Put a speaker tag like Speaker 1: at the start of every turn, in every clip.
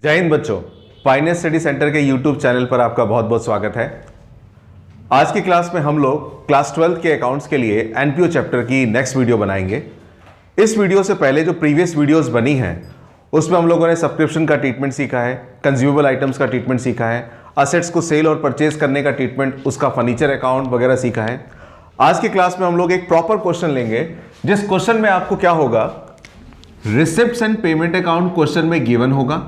Speaker 1: जय हिंद बच्चों, pioneer study centre के यूट्यूब चैनल पर आपका बहुत बहुत स्वागत है। आज की क्लास में हम लोग क्लास 12 के अकाउंट्स के लिए एनपीओ चैप्टर की नेक्स्ट वीडियो बनाएंगे। इस वीडियो से पहले जो प्रीवियस वीडियोस बनी हैं उसमें हम लोगों ने सब्सक्रिप्शन का ट्रीटमेंट सीखा है, कंज्यूमेबल आइटम्स का ट्रीटमेंट सीखा है, असेट्स को सेल और परचेज करने का ट्रीटमेंट, उसका फर्नीचर अकाउंट वगैरह सीखा है। आज की क्लास में हम लोग एक प्रॉपर क्वेश्चन लेंगे जिस क्वेश्चन में आपको क्या होगा, receipts and payment account question में गिवन होगा,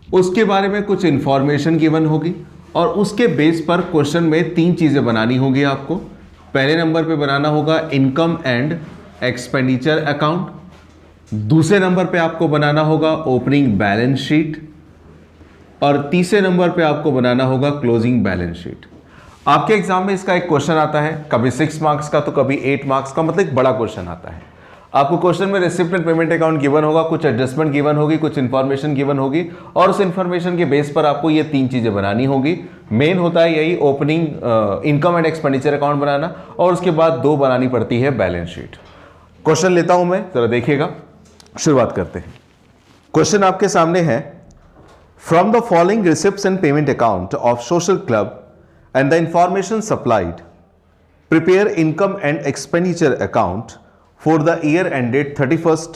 Speaker 1: उसके बारे में कुछ इंफॉर्मेशन गिवन होगी और उसके बेस पर क्वेश्चन में तीन चीजें बनानी होगी आपको। पहले नंबर पे बनाना होगा इनकम एंड एक्सपेंडिचर अकाउंट, दूसरे नंबर पे आपको बनाना होगा ओपनिंग बैलेंस शीट और तीसरे नंबर पे आपको बनाना होगा क्लोजिंग बैलेंस शीट। आपके एग्जाम में इसका एक क्वेश्चन आता है, कभी 6 मार्क्स का तो कभी 8 मार्क्स का, मतलब एक बड़ा क्वेश्चन आता है। आपको क्वेश्चन में receipt and payment account given होगा, कुछ एडजस्टमेंट गिवन होगी, कुछ इंफॉर्मेशन गिवन होगी और उस इंफॉर्मेशन के बेस पर आपको ये तीन चीजें बनानी होगी। मेन होता है यही opening income and expenditure account बनाना और उसके बाद दो बनानी पड़ती है बैलेंस शीट। क्वेश्चन लेता हूं मैं, जरा देखिएगा। शुरुआत करते हैं। क्वेश्चन आपके सामने है, from the following receipts and payment account of social club and the information supplied, prepare income and expenditure account for the year ended 31st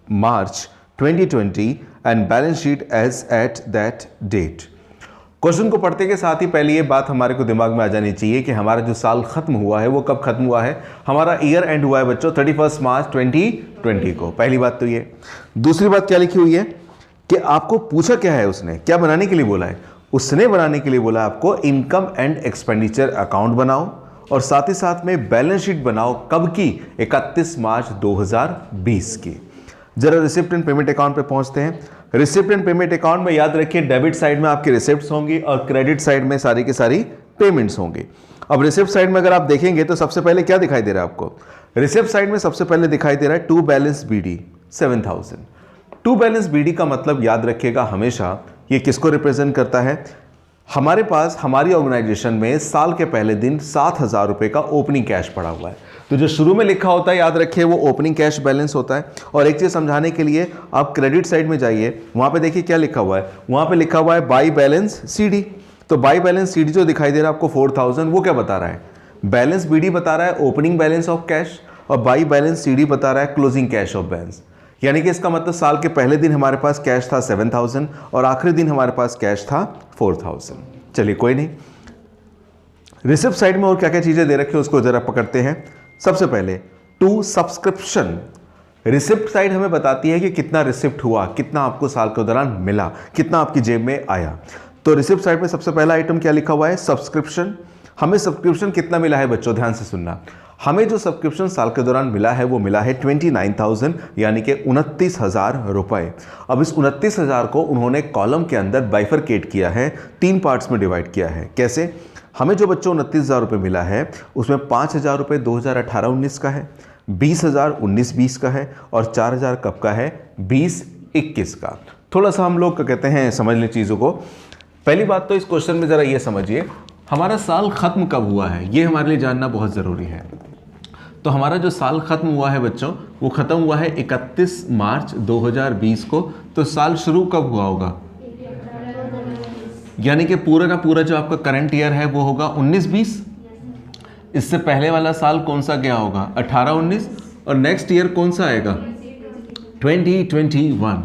Speaker 1: March 2020 and balance sheet as at that date। Question को पढ़ते के साथ ही पहले ये बात हमारे को दिमाग में आ जानी चाहिए कि हमारा जो साल खत्म हुआ है वो कब खत्म हुआ है। हमारा ईयर एंड हुआ है बच्चों 31 मार्च 2020 को। पहली बात तो ये। दूसरी बात क्या लिखी हुई है कि आपको पूछा क्या है, उसने क्या बनाने के लिए बोला है। उसने बनाने के लिए बोला आपको इनकम एंड एक्सपेंडिचर अकाउंट बनाओ और साथ ही साथ में बैलेंस शीट बनाओ। कब की? 31 मार्च 2020 की। जरा रिसिप्ट एंड पेमेंट अकाउंट पे पहुंचते हैं। रिसिप्ट एंड पेमेंट अकाउंट में याद रखिए डेबिट साइड में आपकी रिसिप्ट्स होंगी और क्रेडिट साइड में सारी की सारी पेमेंट्स होंगी। अब रिसिप्ट साइड में अगर आप देखेंगे तो सबसे पहले क्या दिखाई दे रहा है आपको? रिसिप्ट साइड में सबसे पहले दिखाई दे रहा है to balance BD 7000। To balance BD का मतलब याद रखिएगा हमेशा ये किसको रिप्रेजेंट करता है। हमारे पास हमारी ऑर्गेनाइजेशन में साल के पहले दिन 7000 रुपए का ओपनिंग कैश पड़ा हुआ है। तो जो शुरू में लिखा होता है याद रखिए वो ओपनिंग कैश बैलेंस होता है। और एक चीज समझाने के लिए आप क्रेडिट साइड में जाइए, वहां पे देखिए क्या लिखा हुआ है। वहां पे लिखा हुआ है बाई बैलेंस सीडी। तो बाई बैलेंस सीडी जो दिखाई दे रहा है आपको 4000, वो क्या बता रहा है? बैलेंस बीडी बता रहा है ओपनिंग बैलेंस ऑफ कैश और बाई बैलेंस सीडी बता रहा है क्लोजिंग कैश ऑफ बैलेंस। यानी कि इसका मतलब साल के पहले दिन हमारे पास कैश था 7000 और आखिरी दिन हमारे पास कैश था 4000। चलिए कोई नहीं। रिसिप्ट साइड में और क्या क्या चीजें दे रखी है उसको जरा पकड़ते हैं। सबसे पहले टू सब्सक्रिप्शन। रिसिप्ट साइड हमें बताती है कि कितना रिसिप्ट हुआ, कितना आपको साल के दौरान मिला, कितना आपकी जेब में आया। तो रिसिप्ट साइड में सबसे पहला आइटम क्या लिखा हुआ है? सब्सक्रिप्शन। हमें सब्सक्रिप्शन कितना मिला है बच्चों, ध्यान से सुनना। हमें जो सब्सक्रिप्शन साल के दौरान मिला है वो मिला है 29,000 यानी कि 29,000 रुपए। अब इस 29,000 को उन्होंने कॉलम के अंदर बाइफरकेट किया है, 3 पार्ट्स में डिवाइड किया है। कैसे? हमें जो बच्चों 29,000 रुपये मिला है उसमें 5,000 रुपये 2018-19 का है, 20,000 19-20 का है और 4,000 कब का है? 20-21 का। थोड़ा सा हम लोग कहते हैं समझ लें चीज़ों को। पहली बात तो इस क्वेश्चन में ज़रा ये समझिए, हमारा साल खत्म कब हुआ है ये हमारे लिए जानना बहुत ज़रूरी है। तो हमारा जो साल खत्म हुआ है बच्चों वो खत्म हुआ है 31 मार्च 2020 को। तो साल शुरू कब हुआ होगा? यानी कि पूरा का पूरा जो आपका करंट ईयर है वो होगा 19-20। इससे पहले वाला साल कौन सा गया होगा? 18-19 और नेक्स्ट ईयर कौन सा आएगा? 2021।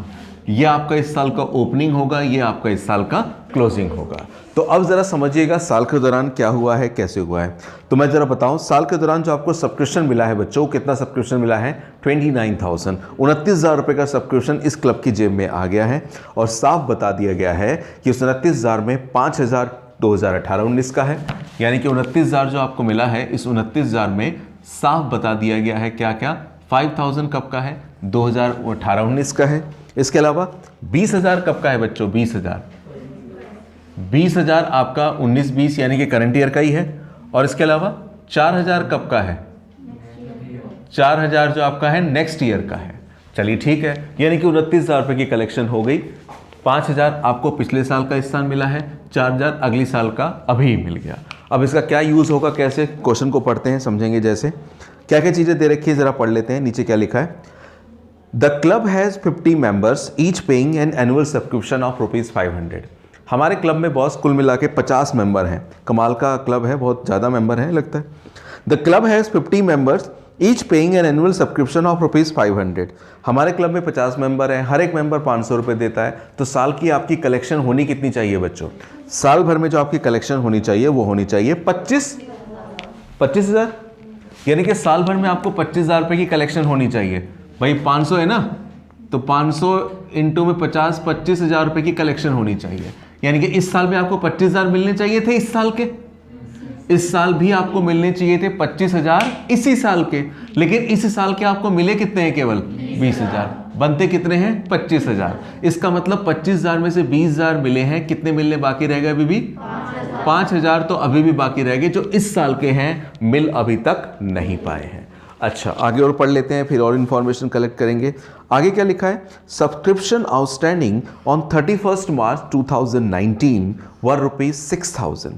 Speaker 1: ये आपका इस साल का ओपनिंग होगा, ये आपका इस साल का क्लोजिंग होगा। तो अब जरा समझिएगा साल के दौरान क्या हुआ है, कैसे हुआ है। तो मैं जरा बताऊं, साल के दौरान जो आपको सब्सक्रिप्शन मिला है बच्चों, कितना सब्सक्रिप्शन मिला है? 29,000। 29,000 रुपये का सब्सक्रिप्शन इस क्लब की जेब में आ गया है और साफ बता दिया गया है कि उस 29,000 में 5,000 2018-19 का है। यानी कि 29,000 जो आपको मिला है इस 29,000 में साफ बता दिया गया है क्या क्या? 5,000 कब का है? 2018-19 का है। इसके अलावा 20,000 कब का है बच्चों? 20,000 आपका 19-20 यानी कि करंट ईयर का ही है। और इसके अलावा 4,000 कब का है? 4,000 जो आपका है नेक्स्ट ईयर का है। चलिए ठीक है, यानी कि 29,000 रुपये की कलेक्शन हो गई। 5,000 आपको पिछले साल का इस साल मिला है, 4,000 अगली साल का अभी मिल गया। अब इसका क्या यूज़ होगा, कैसे? क्वेश्चन को पढ़ते हैं, समझेंगे। जैसे क्या क्या चीज़ें दे रखी है ज़रा पढ़ लेते हैं। नीचे क्या लिखा है? The club has 50 members each paying an annual subscription of ₹500। हमारे क्लब में बॉस कुल मिला के 50 मेंबर हैं। कमाल का क्लब है, बहुत ज़्यादा मेंबर हैं लगता है। The club has 50 members each paying an annual subscription of ₹500। हमारे क्लब में 50 मेंबर हैं, हर एक मेंबर 500 रुपये देता है। तो साल की आपकी कलेक्शन होनी कितनी चाहिए बच्चों? साल भर में जो आपकी कलेक्शन होनी चाहिए वो होनी चाहिए 25,000। यानी कि साल भर में आपको 25,000 रुपये की कलेक्शन होनी चाहिए। भाई 500 है ना, तो 500 इंटू में 50, 25,000 रुपये की कलेक्शन होनी चाहिए। यानी कि इस साल में आपको 25,000 मिलने चाहिए थे। इस साल भी आपको मिलने चाहिए थे 25,000 इसी साल के, लेकिन इस साल के आपको मिले कितने हैं? केवल 20,000। बनते कितने हैं? 25,000। इसका मतलब 25,000 में से 20,000 मिले हैं, कितने मिलने बाकी रह गए? अभी भी 5,000 तो अभी भी बाकी रह गए, जो इस साल के हैं, मिल अभी तक नहीं पाए हैं। अच्छा, आगे और पढ़ लेते हैं, फिर और इन्फॉर्मेशन कलेक्ट करेंगे। आगे क्या लिखा है? सब्सक्रिप्शन आउटस्टैंडिंग ऑन 31 मार्च 2019 वर ₹6,000।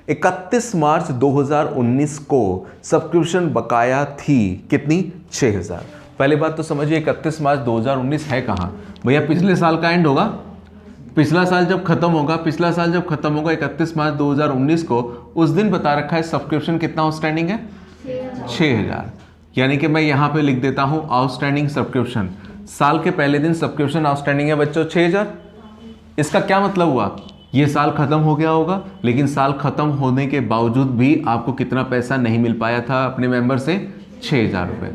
Speaker 1: 31 मार्च 2019 को सब्सक्रिप्शन बकाया थी कितनी? 6,000। पहले बात तो समझिए, 31 मार्च 2019 है कहाँ भैया? पिछले साल का एंड होगा। पिछला साल जब खत्म होगा 31 मार्च 2019 को, उस दिन बता रखा है सब्सक्रिप्शन कितना आउटस्टैंडिंग है? 6,000। यानी कि मैं यहाँ पे लिख देता हूँ आउटस्टैंडिंग सब्सक्रिप्शन। साल के पहले दिन सब्सक्रिप्शन आउटस्टैंडिंग है बच्चों 6,000। इसका क्या मतलब हुआ? ये साल खत्म हो गया होगा, लेकिन साल खत्म होने के बावजूद भी आपको कितना पैसा नहीं मिल पाया था अपने मेंबर से? 6,000 रुपये।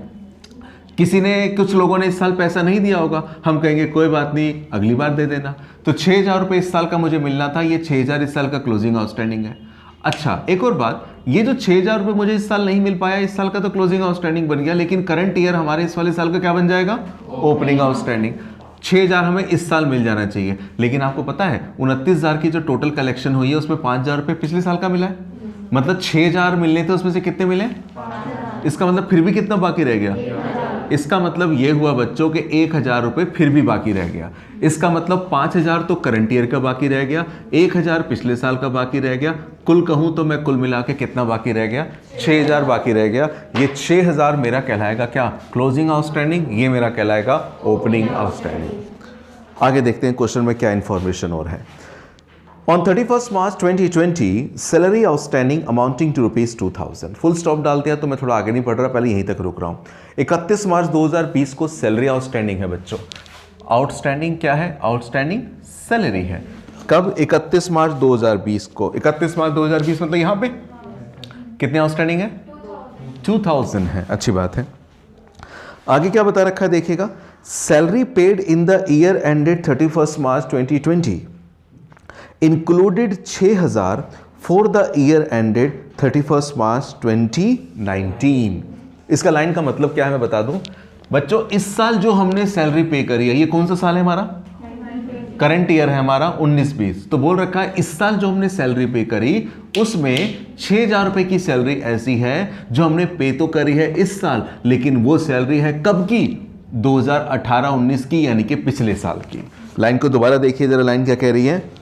Speaker 1: कुछ लोगों ने इस साल पैसा नहीं दिया होगा, हम कहेंगे कोई बात नहीं, अगली बार दे देना। तो 6,000 रुपये इस साल का मुझे मिलना था, ये 6,000 इस साल का क्लोजिंग आउटस्टैंडिंग है। अच्छा, एक और बात, ये जो 6,000 रुपये मुझे इस साल नहीं मिल पाया, इस साल का तो क्लोजिंग आउटस्टैंडिंग बन गया, लेकिन करंट ईयर हमारे इस वाले साल का क्या बन जाएगा? Opening outstanding. 6,000 हमें इस साल मिल जाना चाहिए, लेकिन आपको पता है 29,000 की जो टोटल कलेक्शन हुई है उसमें 5,000 रुपये पिछले साल का मिला है। मतलब 6,000 मिलने थे, उसमें से कितने मिले? इसका मतलब फिर भी कितना बाकी रह गया? इसका मतलब ये हुआ बच्चों के 1,000 रुपये फिर भी बाकी रह गया। इसका मतलब 5,000 तो करंट ईयर का बाकी रह गया, 1,000 पिछले साल का बाकी रह गया। कुल कहूँ तो मैं कुल मिला के कितना बाकी रह गया? 6,000 बाकी रह गया। ये 6,000 मेरा कहलाएगा क्या? Closing outstanding. ये मेरा कहलाएगा ओपनिंग आउटस्टैंडिंग। आगे देखते हैं क्वेश्चन में क्या इंफॉर्मेशन और है। On 31 March 2020, salary outstanding amounting to ₹2,000। Full stop डाल दिया तो मैं थोड़ा आगे नहीं पढ़ रहा, पहले यहीं तक रुक रहा हूँ। 31 मार्च 2020 को सैलरी आउटस्टैंडिंग है बच्चों। आउटस्टैंडिंग क्या है? आउटस्टैंडिंग सैलरी है। कब? 31 मार्च 2020 को। 31 मार्च 2020 मतलब यहाँ पे कितने आउटस्टैंडिंग है? 2,000 है। अच्छी बात है। आगे क्या बता रखा है देखिएगा। Salary paid in the year ended 31 March 2020 included 6,000 for the year ended 31 March 2019। इसका लाइन का मतलब क्या है मैं बता दूं बच्चों। इस साल जो हमने सैलरी पे करी है, ये कौन सा साल है हमारा? करंट ईयर है हमारा 19-20। तो बोल रखा है इस साल जो हमने सैलरी पे करी उसमें 6,000 रुपए की सैलरी ऐसी है जो हमने पे तो करी है इस साल, लेकिन वो सैलरी है कब की? 2018-19 की, यानी कि पिछले साल की। लाइन को दोबारा देखिए जरा, लाइन क्या कह रही है।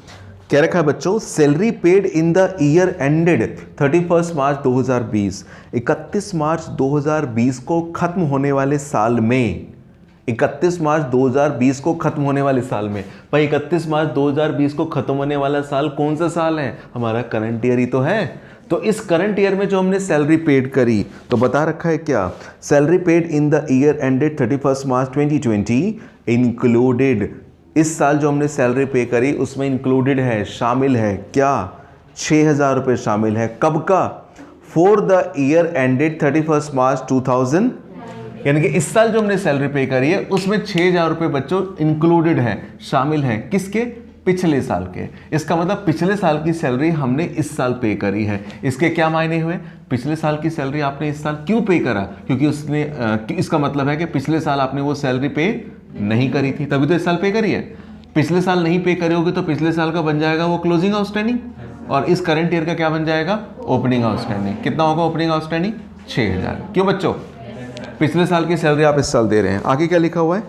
Speaker 1: कह रखा है बच्चों, salary paid in the year ended 31 मार्च 2020। 31 मार्च 2020 को खत्म होने वाले साल में, 31 मार्च 2020 को खत्म होने वाले साल में, भाई 31 मार्च 2020 को खत्म होने वाला साल कौन सा साल है? हमारा करंट ईयर ही तो है। तो इस करंट ईयर में जो हमने सैलरी पेड करी, तो बता रखा है क्या? Salary paid in the year ended 31 March 2020 included, इस साल जो हमने सैलरी पे करी उसमें इंक्लूडेड है, शामिल है क्या? 6,000 रुपये शामिल है। कब का? फॉर द ईयर एंडेड 31 मार्च 2000, यानी कि इस साल जो हमने सैलरी पे करी है उसमें 6,000 रुपये बच्चों इंक्लूडेड है, शामिल है। किसके? पिछले साल के। इसका मतलब पिछले साल की सैलरी हमने इस साल पे करी है। इसके क्या मायने हुए? पिछले साल की सैलरी आपने इस साल क्यों पे करा? क्योंकि उसने इसका मतलब है कि पिछले साल आपने वो सैलरी पे नहीं करी थी, तभी तो इस साल पे करी है। पिछले साल नहीं पे करी होगी तो पिछले साल का बन जाएगा वो क्लोजिंग आउटस्टैंडिंग, और इस करंट ईयर का क्या बन जाएगा? Opening outstanding. कितना होगा ओपनिंग आउटस्टैंडिंग? 6,000। क्यों बच्चों? पिछले साल की सैलरी आप इस साल दे रहे हैं। आगे क्या लिखा हुआ है?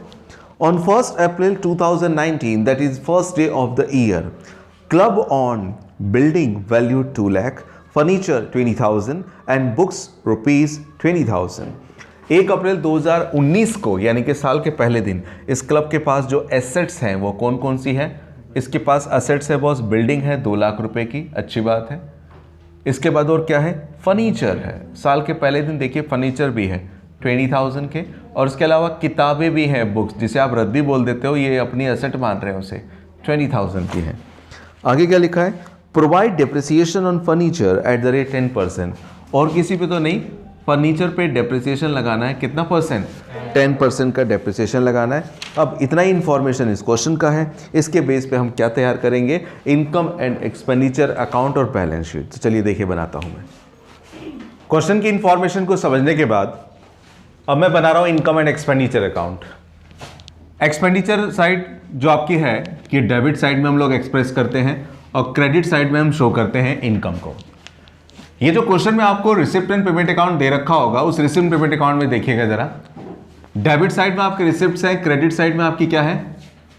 Speaker 1: On 1 April 2019, that is first day of the year, club on building value 2 lakh, furniture 20,000 and books ₹20,000। 1 अप्रैल 2019 को यानी कि साल के पहले दिन इस क्लब के पास जो एसेट्स हैं वो कौन कौन सी हैं? इसके पास एसेट्स है बॉस, बिल्डिंग है 2 लाख रुपए की, अच्छी बात है। इसके बाद और क्या है? फर्नीचर है। साल के पहले दिन देखिए फर्नीचर भी है 20,000 के, और इसके अलावा किताबें भी हैं, बुक्स जिसे आप रद्दी बोल देते हो, ये अपनी एसेट मान रहे हैं उसे, 20,000 की है। आगे क्या लिखा है? Provide depreciation on furniture at the rate 10%। और किसी पे तो नहीं, फर्नीचर पे डेप्रिसिएशन लगाना है, कितना परसेंट? 10% का डेप्रिसिएशन लगाना है। अब इतना ही इंफॉर्मेशन इस क्वेश्चन का है, इसके बेस पे हम क्या तैयार करेंगे? इनकम एंड एक्सपेंडिचर अकाउंट और बैलेंस शीट। तो चलिए देखिए बनाता हूं मैं। क्वेश्चन की इंफॉर्मेशन को समझने के बाद अब मैं बना रहा हूं income and expenditure account. Expenditure side जो आपकी है कि डेबिट साइड में हम लोग एक्सप्रेस करते हैं और क्रेडिट साइड में हम शो करते हैं इनकम को। ये जो क्वेश्चन में आपको रिसिप्ट एंड पेमेंट अकाउंट दे रखा होगा, उस रिसिप्ट एंड पेमेंट अकाउंट में देखिएगा जरा, डेबिट साइड में आपके रिसिप्ट्स हैं, क्रेडिट साइड में आपकी क्या है?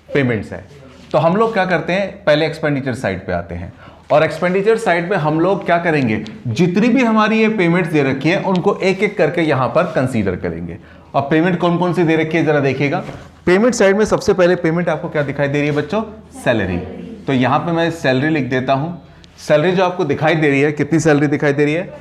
Speaker 1: पेमेंट्स है। तो हम लोग क्या करते हैं, पहले एक्सपेंडिचर साइड पे आते हैं, और एक्सपेंडिचर साइड पे हम लोग क्या करेंगे? जितनी भी हमारी ये पेमेंट्स दे रखी है उनको एक एक करके यहां पर कंसीडर करेंगे। अब पेमेंट कौन कौन सी दे रखी है जरा देखिएगा। पेमेंट साइड में सबसे पहले पेमेंट आपको क्या दिखाई दे रही है बच्चों? सैलरी। तो यहां पे मैं सैलरी लिख देता हूं। सैलरी जो आपको दिखाई दे रही है, कितनी सैलरी दिखाई दे रही है?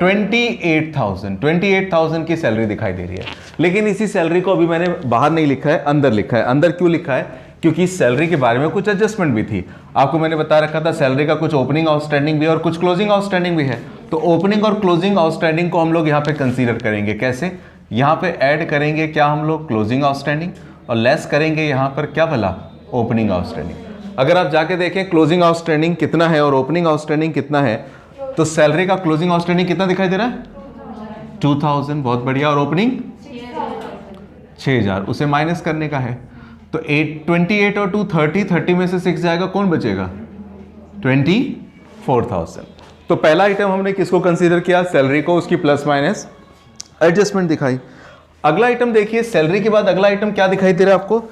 Speaker 1: 28,000 की सैलरी दिखाई दे रही है। लेकिन इसी सैलरी को अभी मैंने बाहर नहीं लिखा है, अंदर लिखा है। अंदर क्यों लिखा है? क्योंकि सैलरी के बारे में कुछ एडजस्टमेंट भी थी। आपको मैंने बता रखा था सैलरी का कुछ ओपनिंग आउटस्टैंडिंग भी है और कुछ क्लोजिंग आउटस्टैंडिंग भी है। तो ओपनिंग और क्लोजिंग आउटस्टैंडिंग को हम लोग यहाँ पे कंसीडर करेंगे। कैसे? यहाँ पे ऐड करेंगे क्या हम लोग? क्लोजिंग आउटस्टैंडिंग, और लेस करेंगे यहाँ पर क्या भला? Opening outstanding. अगर आप जाके देखें क्लोजिंग आउटस्टैंडिंग कितना है और ओपनिंग आउटस्टैंडिंग कितना है, तो सैलरी का क्लोजिंग आउटस्टैंडिंग कितना दिखाई दे रहा है? 2,000, बहुत बढ़िया। और ओपनिंग 6,000, उसे माइनस करने का है। तो 28 और 2 30 में से 6 जाएगा, कौन बचेगा? 24,000। तो पहला आइटम हमने किसको कंसीडर किया? सैलरी को, उसकी प्लस माइनस एडजस्टमेंट दिखाई। अगला आइटम देखिए, सैलरी के बाद अगला आइटम क्या दिखाई दे रहा है आपको?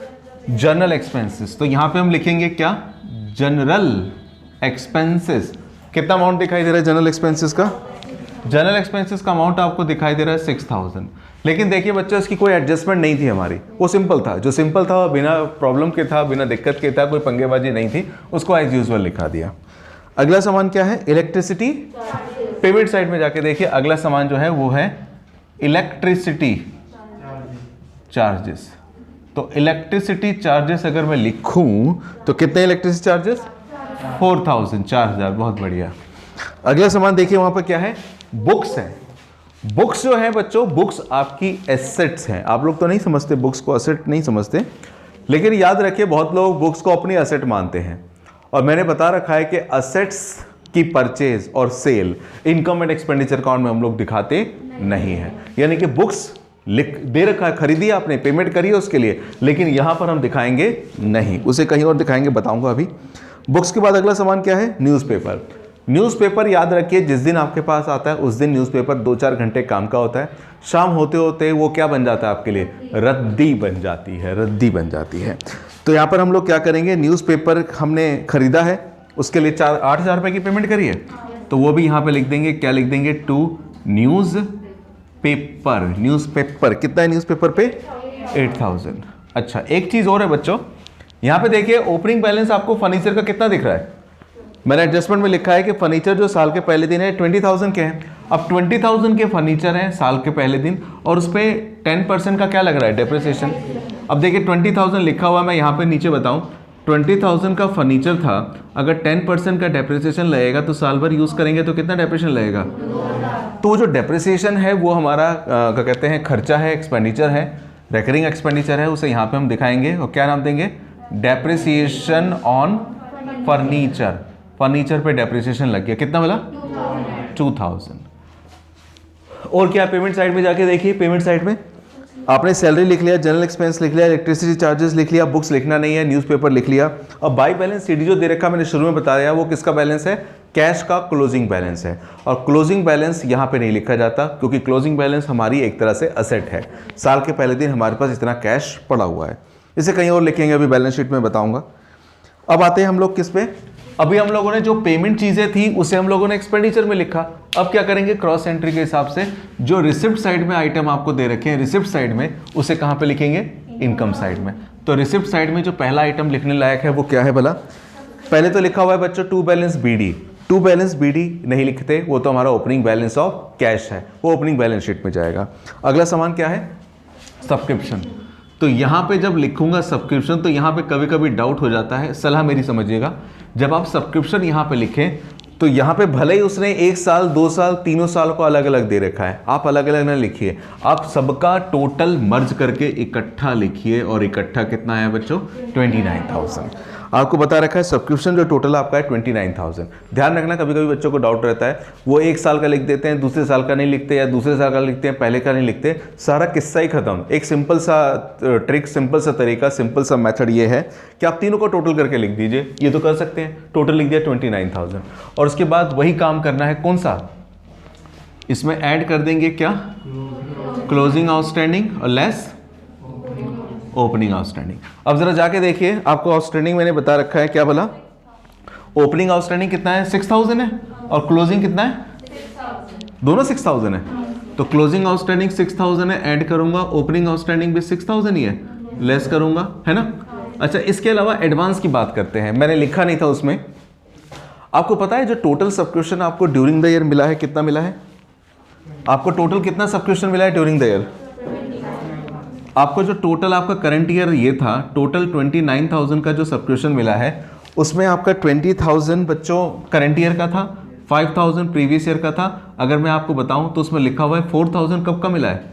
Speaker 1: General expenses. तो यहां पे हम लिखेंगे क्या? General expenses. कितना अमाउंट दिखाई दे रहा है जनरल एक्सपेंसेस का? जनरल एक्सपेंसेस का अमाउंट आपको दिखाई दे रहा है 6,000। लेकिन देखिए बच्चों, इसकी कोई एडजस्टमेंट नहीं थी हमारी, वो सिंपल था। जो सिंपल था बिना प्रॉब्लम के था, बिना दिक्कत के था, कोई पंगेबाजी नहीं थी, उसको एज यूजुअल लिखा दिया। अगला सामान क्या है? इलेक्ट्रिसिटी। पेमेंट साइड में जाके देखिए, अगला सामान जो है वो है इलेक्ट्रिसिटी चार्जेस। तो इलेक्ट्रिसिटी चार्जेस अगर मैं लिखूं तो कितने इलेक्ट्रिसिटी चार्जेस? 4,000, 4,000, बहुत बढ़िया। अगला सामान देखिए, वहां पर क्या है? बुक्स है। बुक्स जो है बच्चों, बुक्स आपकी एसेट्स हैं। आप लोग तो नहीं समझते बुक्स को, एसेट नहीं समझते, लेकिन याद रखिए बहुत लोग बुक्स को अपनी एसेट मानते हैं। और मैंने बता रखा है कि एसेट्स की परचेज और sale income and expenditure account में हम लोग दिखाते नहीं है। यानी कि बुक्स लिख दे रखा है, खरीदी आपने, पेमेंट करिए उसके लिए, लेकिन यहां पर हम दिखाएंगे नहीं, उसे कहीं और दिखाएंगे, बताऊंगा अभी। बुक्स के बाद अगला सामान क्या है? न्यूज़पेपर। न्यूज़पेपर याद रखिए, जिस दिन आपके पास आता है उस दिन न्यूज़पेपर 2-4 घंटे काम का होता है। शाम होते होते वो क्या बन जाता है आपके लिए? रद्दी बन जाती है, रद्दी बन जाती है। तो यहाँ पर हम लोग क्या करेंगे? न्यूज़पेपर हमने खरीदा है, उसके लिए 8,000 रुपये की पेमेंट करिए, तो वो भी यहाँ पे लिख देंगे। क्या लिख देंगे? To news paper. न्यूज़पेपर कितना है न्यूज़पेपर पे? 8,000। अच्छा, एक चीज़ और है बच्चों, यहाँ पे देखिए ओपनिंग बैलेंस आपको फर्नीचर का कितना दिख रहा है? मैंने एडजस्टमेंट में लिखा है कि फर्नीचर जो साल के पहले दिन है 20,000 के हैं। अब 20,000 के फर्नीचर हैं साल के पहले दिन, और उस पर 10% का क्या लग रहा है? डेप्रिसिएशन। अब देखिए 20,000 लिखा हुआ, मैं यहाँ पे नीचे बताऊँ, 20,000 का फर्नीचर था, अगर 10% का डेप्रिसिएशन लगेगा तो साल भर यूज़ करेंगे तो कितना डेप्रिसिएशन लगेगा? तो जो डेप्रिसिएशन है वो हमारा क्या कहते हैं, खर्चा है, एक्सपेंडिचर है, रेकरिंग एक्सपेंडिचर है, उसे यहाँ पे हम दिखाएंगे। और क्या नाम देंगे? Depreciation on furniture. फर्नीचर पे डेप्रिसिएशन लग गया, कितना बोला? 2,000। और क्या पेमेंट साइड में जाके देखिए, पेमेंट साइड में आपने सैलरी लिख लिया, जनरल एक्सपेंस लिख लिया, इलेक्ट्रिसिटी चार्जेस लिख लिया, बुक्स लिखना नहीं है, न्यूज़पेपर लिख लिया। अब बाई बैलेंस सीडी जो दे रखा मैंने शुरू में बताया, वो किसका बैलेंस है? कैश का क्लोजिंग बैलेंस है। और क्लोजिंग बैलेंस यहाँ पे नहीं लिखा जाता, क्योंकि क्लोजिंग बैलेंस हमारी एक तरह से असेट है। साल के पहले दिन हमारे पास इतना कैश पड़ा हुआ है, इसे कहीं और लिखेंगे, अभी बैलेंस शीट में बताऊंगा। अब आते हैं हम लोग किस पे? अभी हम लोगों ने जो पेमेंट चीजें थी उसे हम लोगों ने एक्सपेंडिचर में लिखा। अब क्या करेंगे, क्रॉस एंट्री के हिसाब से जो रिसिप्ट साइड में आइटम आपको दे रखे हैं रिसिप्ट साइड में, उसे कहां पे लिखेंगे, इनकम साइड में। तो रिसिप्ट साइड में जो पहला आइटम लिखने लायक है वो क्या है भला, पहले तो लिखा हुआ है बच्चों to balance BD. To balance BD नहीं लिखते, वो तो हमारा ओपनिंग बैलेंस ऑफ कैश है, वो ओपनिंग बैलेंस शीट में जाएगा। अगला सामान क्या है, सब्सक्रिप्शन। तो यहाँ पे जब लिखूंगा सब्सक्रिप्शन तो यहाँ पे कभी कभी डाउट हो जाता है, सलाह मेरी समझिएगा, जब आप सब्सक्रिप्शन यहाँ पे लिखें तो यहाँ पे भले ही उसने 1 साल 2 साल 3 साल को अलग अलग दे रखा है, आप अलग अलग ना लिखिए, आप सबका टोटल मर्ज करके इकट्ठा लिखिए। और इकट्ठा कितना है बच्चों, 29,000। आपको बता रखा है सब्सक्रिप्शन जो टोटल आपका है 29,000। ध्यान रखना, कभी कभी बच्चों को डाउट रहता है, वो 1 साल का लिख देते हैं, दूसरे साल का नहीं लिखते, या दूसरे साल का लिखते हैं पहले का नहीं लिखते, सारा किस्सा ही खत्म। एक सिंपल सा ट्रिक, सिंपल सा तरीका, सिंपल सा मेथड ये है कि आप तीनों को टोटल करके लिख दीजिए। ये तो कर सकते हैं, टोटल लिख दिया 29,000 और उसके बाद वही काम करना है, कौन सा, इसमें ऐड कर देंगे क्या, क्लोजिंग आउटस्टैंडिंग और लेस ओपनिंग आउटस्टैंडिंग। अब जरा जाके देखिए, आपको आउटस्टैंडिंग मैंने बता रखा है क्या भला, ओपनिंग आउटस्टैंडिंग कितना है, 6,000 है, और क्लोजिंग कितना है, 6,000, दोनों 6,000 है। तो क्लोजिंग आउटस्टैंडिंग 6,000 है, ऐड करूंगा, ओपनिंग आउटस्टैंडिंग भी 6,000 ही है, लेस करूंगा, है ना। अच्छा, इसके अलावा एडवांस की बात करते हैं, मैंने लिखा नहीं था उसमें। आपको पता है जो टोटल सब्सक्रिप्शन आपको ड्यूरिंग द ईयर मिला है, कितना मिला है, आपको टोटल कितना सब्सक्रिप्शन मिला है ड्यूरिंग द ईयर, आपको जो टोटल आपका करंट ईयर ये था, टोटल 29,000 का जो सब्सक्रिप्शन मिला है, उसमें आपका 20,000 बच्चों करंट ईयर का था, 5,000 प्रीवियस ईयर का था। अगर मैं आपको बताऊं तो उसमें लिखा हुआ है 4,000 कब का मिला है,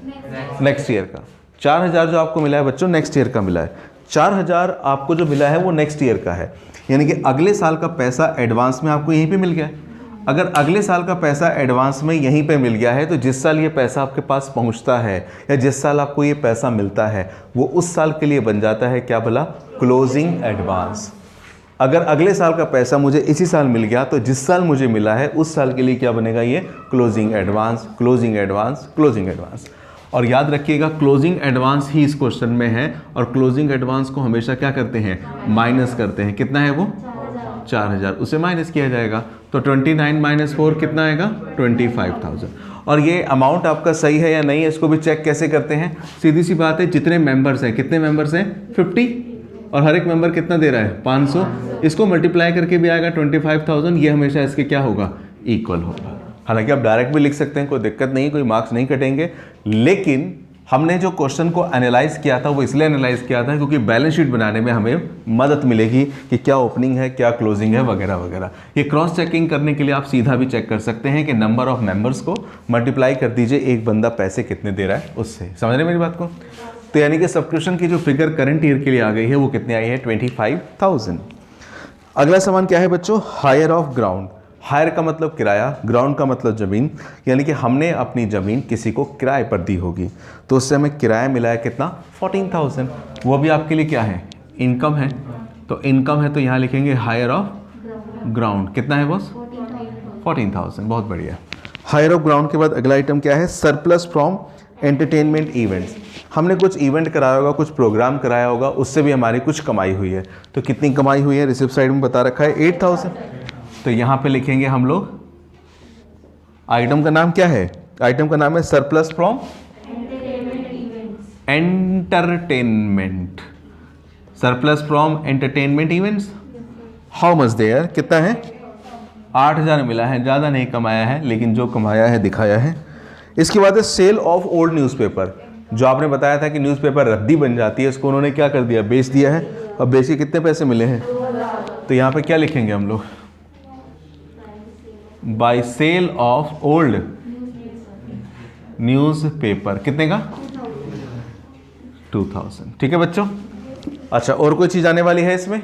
Speaker 1: नेक्स्ट ईयर का। 4,000 जो आपको मिला है बच्चों नेक्स्ट ईयर का मिला है। 4,000 आपको जो मिला है वो नेक्स्ट ईयर का है, यानी कि अगले साल का पैसा एडवांस में आपको यहीं पर मिल गया। अगर अगले साल का पैसा एडवांस में यहीं पे मिल गया है तो जिस साल ये पैसा आपके पास पहुंचता है या जिस साल आपको ये पैसा मिलता है वो उस साल के लिए बन जाता है क्या भला, क्लोजिंग एडवांस। अगर अगले साल का पैसा मुझे इसी साल मिल गया तो जिस साल मुझे मिला है उस साल के लिए क्या बनेगा, ये closing advance, closing advance, closing advance. और याद रखिएगा क्लोजिंग एडवांस ही इस क्वेश्चन में है, और क्लोजिंग एडवांस को हमेशा क्या करते हैं, माइनस करते हैं। कितना है वो, 4,000, उसे माइनस किया जाएगा तो 29 माइनस 4 कितना आएगा, 25,000। और ये अमाउंट आपका सही है या नहीं है इसको भी चेक कैसे करते हैं, सीधी सी बात है, जितने मेंबर्स हैं, कितने मेंबर्स हैं, 50, और हर एक मेंबर कितना दे रहा है, 500, इसको मल्टीप्लाई करके भी आएगा 25,000। ये हमेशा इसके क्या होगा, इक्वल होगा। हालांकि आप डायरेक्ट भी लिख सकते हैं, कोई दिक्कत नहीं, कोई मार्क्स नहीं कटेंगे, लेकिन हमने जो क्वेश्चन को एनालाइज किया था वो इसलिए एनालाइज किया था क्योंकि बैलेंस शीट बनाने में हमें मदद मिलेगी कि क्या ओपनिंग है, क्या क्लोजिंग है, वगैरह वगैरह। ये क्रॉस चेकिंग करने के लिए आप सीधा भी चेक कर सकते हैं कि नंबर ऑफ मेंबर्स को मल्टीप्लाई कर दीजिए, एक बंदा पैसे कितने दे रहा है उससे। समझ रहे मेरी बात को। तो यानी कि सब्सक्रिप्शन की जो फिगर करंट ईयर के लिए आ गई है वो कितनी आई है, 25,000। अगला सामान क्या है बच्चों, हायर ऑफ ग्राउंड। हायर का मतलब किराया, ग्राउंड का मतलब ज़मीन, यानी कि हमने अपनी ज़मीन किसी को किराए पर दी होगी तो उससे हमें किराया मिला है कितना, 14,000। वो भी आपके लिए क्या है, इनकम है। तो इनकम है तो यहाँ लिखेंगे हायर ऑफ ग्राउंड, कितना है बॉस, 14,000। बहुत बढ़िया। हायर ऑफ ग्राउंड के बाद अगला आइटम क्या है, सरप्लस फ्रॉम एंटरटेनमेंट इवेंट्स। हमने कुछ इवेंट कराया होगा, कुछ प्रोग्राम कराया होगा, उससे भी हमारी कुछ कमाई हुई है। तो कितनी कमाई हुई है, रिसिप्ट साइड में बता रखा है 8,000। तो यहाँ पे लिखेंगे हम लोग, आइटम का नाम क्या है, आइटम का नाम है surplus from entertainment, surplus from entertainment events. How much there, कितना है, 8,000 मिला है, ज़्यादा नहीं कमाया है, लेकिन जो कमाया है दिखाया है। इसके बाद है सेल ऑफ ओल्ड न्यूज़पेपर। जो आपने बताया था कि न्यूज़पेपर रद्दी बन जाती है, इसको उन्होंने क्या कर दिया, बेच दिया है। और बेच के कितने पैसे मिले हैं, तो यहाँ पे क्या लिखेंगे हम लोग, by sale of old newspaper, कितने का, 2,000। ठीक है बच्चों। अच्छा, और कोई चीज़ आने वाली है इसमें,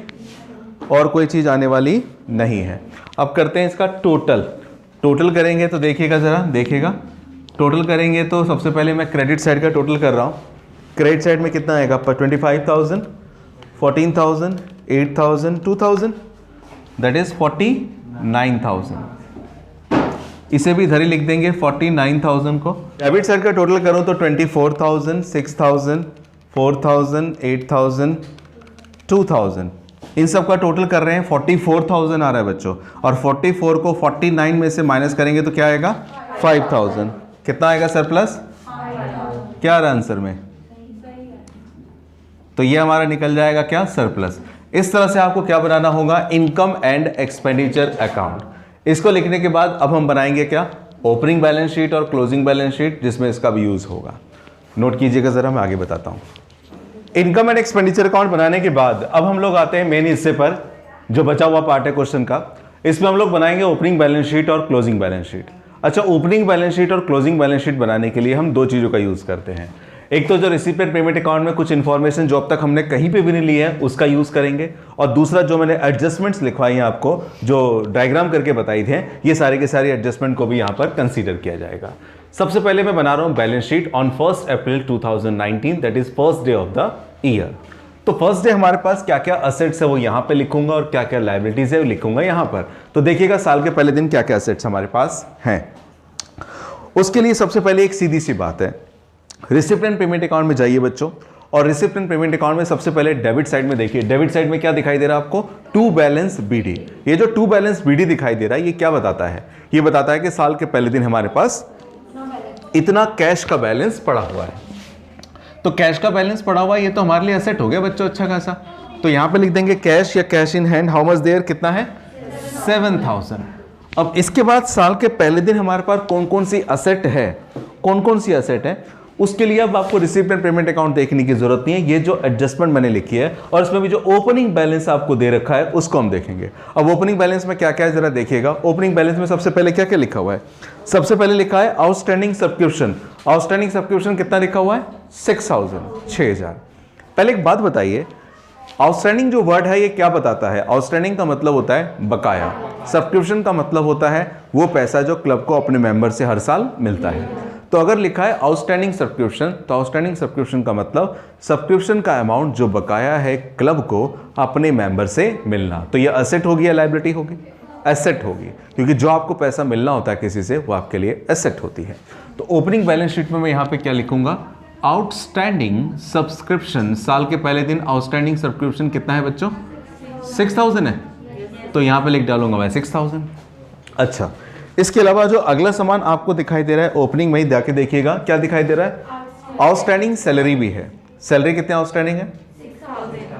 Speaker 1: और कोई चीज़ आने वाली नहीं है। अब करते हैं इसका टोटल। टोटल करेंगे तो देखिएगा, ज़रा देखिएगा, टोटल करेंगे तो सबसे पहले मैं क्रेडिट साइड का टोटल कर रहा हूँ। क्रेडिट साइड में कितना आएगा, 25,000, 14,000, 8,000, 2,000, दैट इज 49,000। इसे भी इधर ही लिख देंगे 49,000 को। डेबिट साइड का टोटल करूँ तो 24,000, 6,000, 4,000, 8,000, 2,000। इन सब का टोटल कर रहे हैं 44,000 आ रहा है बच्चों, और 44 को 49 में से माइनस करेंगे तो क्या आएगा 5,000। कितना आएगा सरप्लस, क्या आ रहा है आंसर में, तो ये हमारा निकल जाएगा क्या सरप्लस। इस तरह से आपको क्या बनाना होगा, इनकम एंड एक्सपेंडिचर अकाउंट। इसको लिखने के बाद अब हम बनाएंगे क्या, ओपनिंग बैलेंस शीट और क्लोजिंग बैलेंस शीट, जिसमें इसका भी यूज होगा। नोट कीजिएगा जरा, मैं आगे बताता हूं। इनकम एंड एक्सपेंडिचर अकाउंट बनाने के बाद अब हम लोग आते हैं मेन हिस्से पर, जो बचा हुआ पार्ट है क्वेश्चन का। इसमें हम लोग बनाएंगे ओपनिंग बैलेंस शीट और क्लोजिंग बैलेंस शीट। अच्छा, ओपनिंग बैलेंस शीट और क्लोजिंग बैलेंस शीट बनाने के लिए हम दो चीजों का यूज करते हैं। एक तो जो रिसिपिएंट पेमेंट अकाउंट में कुछ इंफॉर्मेशन जो अब तक हमने कहीं पे भी नहीं ली है उसका यूज करेंगे, और दूसरा जो मैंने एडजस्टमेंट्स लिखवाई हैं आपको, जो डायग्राम करके बताई थे, ये सारे के सारे एडजस्टमेंट को भी यहाँ पर कंसीडर किया जाएगा। सबसे पहले मैं बना रहा हूँ balance sheet on 1 April 2019, that is first day of the year. तो फर्स्ट डे हमारे पास क्या क्या असेट्स है वो यहाँ पे लिखूंगा, और क्या क्या लायबिलिटीज है वो लिखूंगा यहाँ पर। तो देखिएगा साल के पहले दिन क्या क्या असेट्स हमारे पास हैं। उसके लिए सबसे पहले एक सीधी सी बात है, रिसिपिएंट पेमेंट अकाउंट में जाइए बच्चों, और रिसिपिएंट पेमेंट अकाउंट में सबसे पहले डेबिट साइड में देखिए। डेबिट साइड में क्या दिखाई दे रहा है आपको, टू बैलेंस बीडी। ये जो टू बैलेंस बीडी दिखाई दे रहा है ये क्या बताता है, ये बताता है कि साल के पहले दिन हमारे पास इतना कैश का बैलेंस पड़ा हुआ है। तो कैश का बैलेंस पड़ा हुआ है, ये तो हमारे लिए एसेट हो गया बच्चों अच्छा खासा। तो यहां पे लिख देंगे कैश या cash in hand, how much there, कितना है 7,000। अब इसके बाद साल के पहले दिन हमारे पास कौन कौन सी असेट है, कौन कौन सी असेट है, उसके लिए अब आपको रिसिपिएंट पेमेंट अकाउंट देखने की जरूरत नहीं है। ये जो एडजस्टमेंट मैंने लिखी है और इसमें भी जो ओपनिंग बैलेंस आपको दे रखा है उसको हम देखेंगे। अब ओपनिंग बैलेंस में क्या क्या है जरा देखिएगा। ओपनिंग बैलेंस में सबसे पहले क्या क्या लिखा हुआ है, सबसे पहले लिखा है आउटस्टैंडिंग सब्सक्रिप्शन। आउटस्टैंडिंग सब्सक्रिप्शन कितना लिखा हुआ है 6,000। पहले एक बात बताइए, आउटस्टैंडिंग जो वर्ड है ये क्या बताता है, आउटस्टैंडिंग का मतलब होता है बकाया, सब्सक्रिप्शन का मतलब होता है वो पैसा जो क्लब को अपने मेंबर से हर साल मिलता है। तो अगर लिखा है आउटस्टैंडिंग सब्सक्रिप्शन, तो आउटस्टैंडिंग सब्सक्रिप्शन का मतलब सब्सक्रिप्शन का अमाउंट जो बकाया है क्लब को अपने मेंबर से मिलना। तो ये एसेट होगी या लायबिलिटी होगी, एसेट होगी, क्योंकि जो आपको पैसा मिलना होता है किसी से वो आपके लिए एसेट होती है। तो ओपनिंग बैलेंस शीट में मैं यहाँ पे क्या लिखूंगा, आउटस्टैंडिंग सब्सक्रिप्शन। साल के पहले दिन आउटस्टैंडिंग सब्सक्रिप्शन कितना है बच्चों 6,000 है, तो यहाँ पे लिख डालूंगा मैं 6,000। अच्छा, इसके अलावा जो अगला सामान आपको दिखाई दे रहा है ओपनिंग में ही जाके देखिएगा क्या दिखाई दे रहा है, आउटस्टैंडिंग सैलरी भी है। सैलरी कितने आउटस्टैंडिंग है,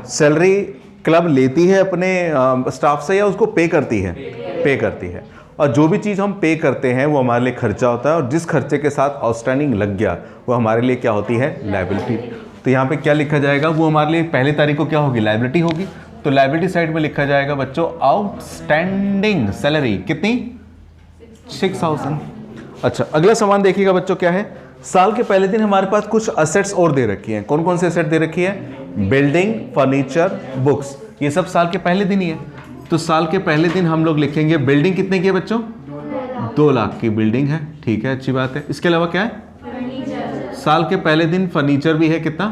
Speaker 1: सैलरी क्लब लेती है अपने स्टाफ से या उसको पे करती है, पे करती है। और जो भी चीज़ हम पे करते हैं वो हमारे लिए खर्चा होता है, और जिस खर्चे के साथ आउटस्टैंडिंग लग गया वो हमारे लिए क्या होती है, लायबिलिटी। तो यहाँ पे क्या लिखा जाएगा, वो हमारे लिए पहली तारीख को क्या होगी, लायबिलिटी होगी। तो लायबिलिटी साइड में लिखा जाएगा बच्चों आउटस्टैंडिंग सैलरी कितनी 6,000। अच्छा, अगला सामान देखिएगा बच्चों क्या है, साल के पहले दिन हमारे पास कुछ असेट्स और दे रखी हैं। कौन कौन से असेट दे रखी है, बिल्डिंग, फर्नीचर, बुक्स, ये सब साल के पहले दिन ही है। तो साल के पहले दिन हम लोग लिखेंगे बिल्डिंग कितने की है बच्चों, 2 लाख की बिल्डिंग है, ठीक है, अच्छी बात है। इसके अलावा क्या है, साल के पहले दिन फर्नीचर भी है, कितना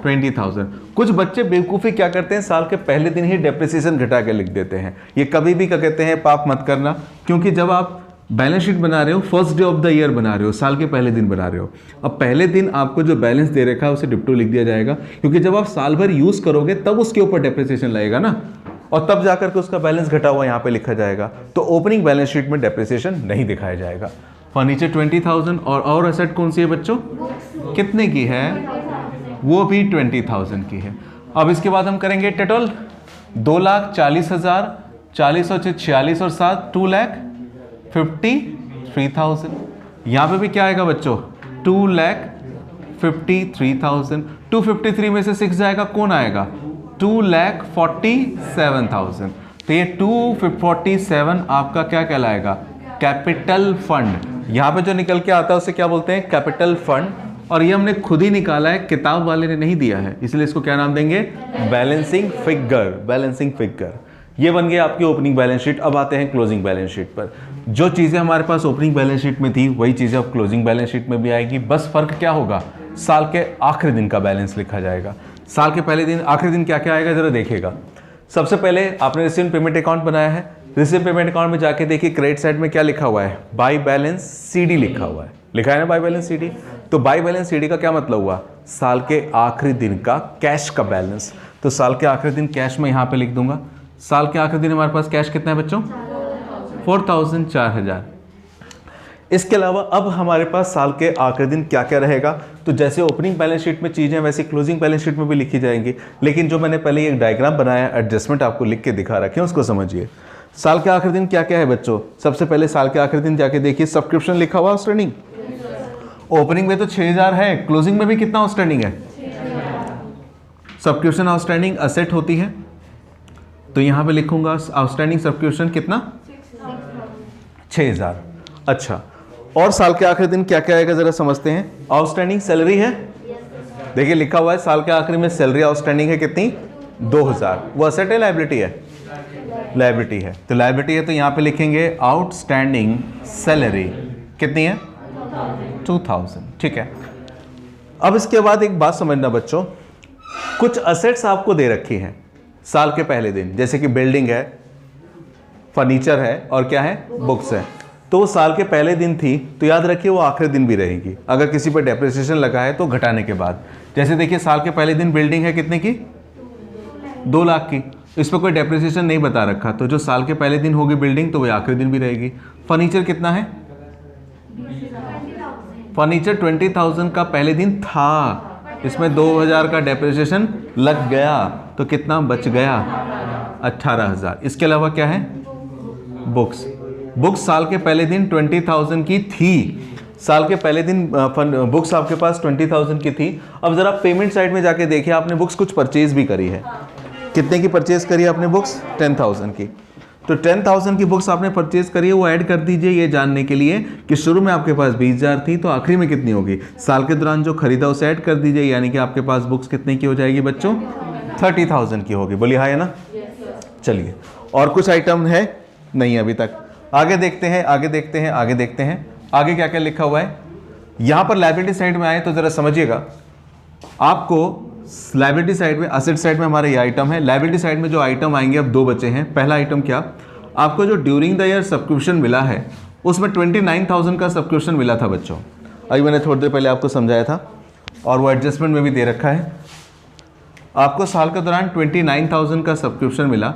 Speaker 1: 20,000। कुछ बच्चे बेवकूफ़ी क्या करते हैं, साल के पहले दिन ही डेप्रिसिएशन घटा के लिख देते हैं। ये कभी भी क्या कहते हैं, पाप मत करना, क्योंकि जब आप बैलेंस शीट बना रहे हो, first day of the year बना रहे हो, साल के पहले दिन बना रहे हो, अब पहले दिन आपको जो बैलेंस दे रखा है उसे डिप्टो लिख दिया जाएगा, क्योंकि जब आप साल भर यूज़ करोगे तब उसके ऊपर डेप्रिसिएशन लगेगा ना, और तब जाकर के उसका बैलेंस घटा हुआ यहाँ पे लिखा जाएगा। तो ओपनिंग बैलेंस शीट में डेप्रिसिएशन नहीं दिखाया जाएगा। फर्नीचर 20,000, और एसेट कौन सी है बच्चों, कितने की है, वो भी 20,000 की है। अब इसके बाद हम करेंगे टोटल 2,40,000, 40 और 46 और 7 2,53,000। यहाँ पे भी क्या आएगा बच्चों 2,53,000। 253 में से 6 जाएगा, कौन आएगा 2,47,000। तो ये 247 आपका क्या कहलाएगा, कैपिटल फंड। यहाँ पे जो निकल के आता है उसे क्या बोलते हैं, कैपिटल फंड। और ये हमने खुद ही निकाला है, किताब वाले ने नहीं दिया है, इसलिए इसको क्या नाम देंगे, बैलेंसिंग फिगर। बैलेंसिंग फिगर ये बन गया आपकी ओपनिंग बैलेंस शीट। अब आते हैं क्लोजिंग बैलेंस शीट पर। जो चीज़ें हमारे पास ओपनिंग बैलेंस शीट में थी वही चीज़ें अब क्लोजिंग बैलेंस शीट में भी आएगी, बस फर्क क्या होगा, साल के आखिरी दिन का बैलेंस लिखा जाएगा। साल के पहले दिन आखिरी दिन क्या क्या आएगा जरा देखिएगा। सबसे पहले आपने रिसीव्ड पेमेंट अकाउंट बनाया है, रिसीव्ड पेमेंट अकाउंट में जाके देखिए क्रेडिट साइड में क्या लिखा हुआ है, बाय बैलेंस सीडी लिखा हुआ है, लिखा है ना बाय बैलेंस सीडी। तो बाय बैलेंस सीडी का क्या मतलब हुआ, साल के आखिरी दिन का कैश का बैलेंस। तो साल के आखिरी दिन कैश में यहाँ पे लिख दूंगा। साल के आखिरी दिन हमारे पास कैश कितना है बच्चों? 4000, 4000। इसके अलावा अब हमारे पास साल के आखिरी दिन क्या क्या रहेगा, तो जैसे ओपनिंग बैलेंस शीट में चीज़ें वैसे क्लोजिंग बैलेंस शीट में भी लिखी जाएंगी, लेकिन जो मैंने पहले एक डायग्राम बनाया, एडजस्टमेंट आपको लिख के दिखा रखे हैं, उसको समझिए। साल के आखिरी दिन क्या क्या है बच्चों? सबसे पहले साल के आखिरी दिन जाके देखिए, सब्सक्रिप्शन लिखा हुआ आउटस्टैंडिंग। ओपनिंग में तो 6000 है, क्लोजिंग में भी कितना आउटस्टैंडिंग है? सब्सक्रिप्शन आउटस्टैंडिंग असेट होती है, तो यहां पे लिखूंगा आउटस्टैंडिंग सब्सक्रिप्शन कितना? 6000। अच्छा, और साल के आखिरी दिन क्या क्या आएगा जरा समझते हैं। आउटस्टैंडिंग सैलरी है, देखिए लिखा हुआ है साल के आखिरी में सैलरी आउटस्टैंडिंग है कितनी? 2000। वो असेट है लायबिलिटी है? लायबिलिटी है। तो लायबिलिटी है तो यहां पे लिखेंगे आउटस्टैंडिंग सैलरी कितनी है? 2000। ठीक है। अब इसके बाद एक बात समझना बच्चों, कुछ असेट्स आपको दे रखी हैं साल के पहले दिन, जैसे कि बिल्डिंग है, फर्नीचर है और क्या है? बुक्स है। तो वो साल के पहले दिन थी, तो याद रखिए वो आखिरी दिन भी रहेगी। अगर किसी पर डेप्रिसिएशन लगा है तो घटाने के बाद, जैसे देखिए साल के पहले दिन बिल्डिंग है कितने की? 2 लाख की। इस पर कोई डेप्रिसिएशन नहीं बता रखा, तो जो साल के पहले दिन होगी बिल्डिंग तो वो आखिरी दिन भी रहेगी। फर्नीचर कितना है? फर्नीचर 20,000 का पहले दिन था, इसमें 2000 का डेप्रिसिएशन लग गया, तो कितना बच गया? 18,000। इसके अलावा क्या है? बुक्स। बुक्स साल के पहले दिन 20,000 की थी, साल के पहले दिन बुक्स आपके पास 20,000 की थी। अब जरा पेमेंट साइड में जाके देखिए, आपने बुक्स कुछ परचेज भी करी है। कितने की परचेज करी है आपने बुक्स? 10,000 की। तो 10,000 की बुक्स आपने परचेज करी है, वो ऐड कर दीजिए ये जानने के लिए कि शुरू में आपके पास 20,000 थी, तो आखिरी में कितनी होगी। साल के दौरान जो खरीदा उसे ऐड कर दीजिए, यानी कि आपके पास बुक्स कितने की हो जाएगी बच्चों? 30,000 की होगी। बोलिए हाँ है ना? चलिए, और कुछ आइटम है? नहीं अभी तक। आगे देखते हैं, आगे देखते हैं, आगे देखते हैं आगे क्या क्या लिखा हुआ है। यहां पर लायबिलिटी साइड में आए तो जरा समझिएगा, आपको लायबिलिटी साइड में, असेट साइड में हमारे ये आइटम है। लायबिलिटी साइड में जो आइटम आएंगे अब 2 बचे हैं। पहला आइटम क्या? आपको जो ड्यूरिंग द ईयर सब्सक्रिप्शन मिला है उसमें 29,000 का सब्सक्रिप्शन मिला था बच्चों। अभी मैंने थोड़ी देर पहले आपको समझाया था और वो एडजस्टमेंट में भी दे रखा है। आपको साल के दौरान 29,000 का सब्सक्रिप्शन मिला।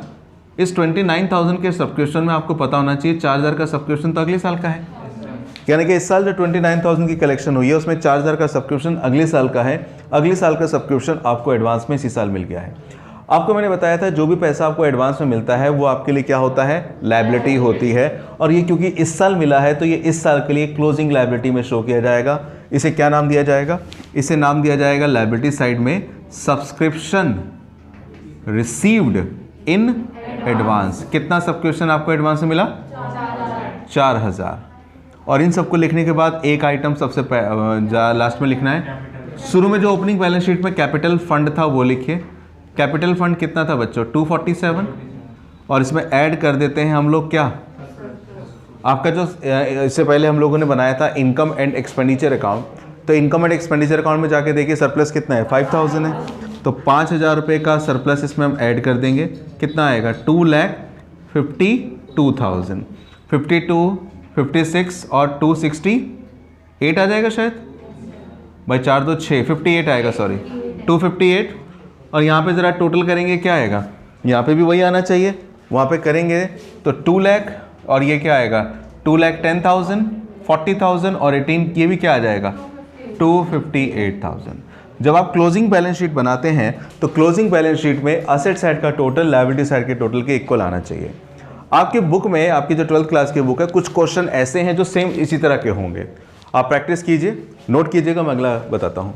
Speaker 1: इस 29,000 के सब्सक्रिप्शन में आपको पता होना चाहिए 4,000 का सब्सक्रिप्शन तो अगले साल का है, यानी कि इस साल जो 29,000 की कलेक्शन हुई है उसमें 4,000 का सब्सक्रिप्शन अगले साल का है। अगले साल का सब्सक्रिप्शन आपको एडवांस में इसी साल मिल गया है। आपको मैंने बताया था जो भी पैसा आपको एडवांस में मिलता है वो आपके लिए क्या होता है? लायबिलिटी होती है। और ये क्योंकि इस साल मिला है तो ये इस साल के लिए क्लोजिंग लायबिलिटी में शो किया जाएगा। इसे क्या नाम दिया जाएगा? इसे नाम दिया जाएगा लायबिलिटी साइड में सब्सक्रिप्शन रिसीव्ड इन एडवांस। कितना सब्सक्रिप्शन आपको एडवांस में मिला? 4,000। और इन सबको लिखने के बाद एक आइटम सबसे लास्ट में लिखना है। शुरू में जो ओपनिंग बैलेंस शीट में कैपिटल फंड था वो लिखिए। कैपिटल फंड कितना था बच्चों? 247। और इसमें ऐड कर देते हैं हम लोग क्या? आपका जो इससे पहले हम लोगों ने बनाया था इनकम एंड एक्सपेंडिचर अकाउंट, तो इनकम एंड एक्सपेंडिचर अकाउंट में जाके देखिए सरप्लस कितना है? 5,000 है। तो 5,000 रुपये का सरप्लस इसमें हम ऐड कर देंगे। कितना आएगा? 2,52,000। 52, 56 और 268 आ जाएगा शायद भाई, 4 2 6, 58 आएगा, सॉरी 258। और यहाँ पे ज़रा टोटल करेंगे क्या आएगा? यहाँ पे भी वही आना चाहिए, वहाँ पे करेंगे तो 2 लाख और ये क्या आएगा? 2,10,000, 40,000 और 18, ये भी क्या आ जाएगा? 258,000। जब आप क्लोजिंग बैलेंस शीट बनाते हैं तो क्लोजिंग बैलेंस शीट में असेट साइड का टोटल लायबिलिटी साइड के टोटल के इक्वल आना चाहिए। आपकी बुक में, आपकी जो 12th क्लास की बुक है, कुछ क्वेश्चन ऐसे हैं जो सेम इसी तरह के होंगे। आप प्रैक्टिस कीजिए, नोट कीजिएगा, मैं अगला बताता हूँ।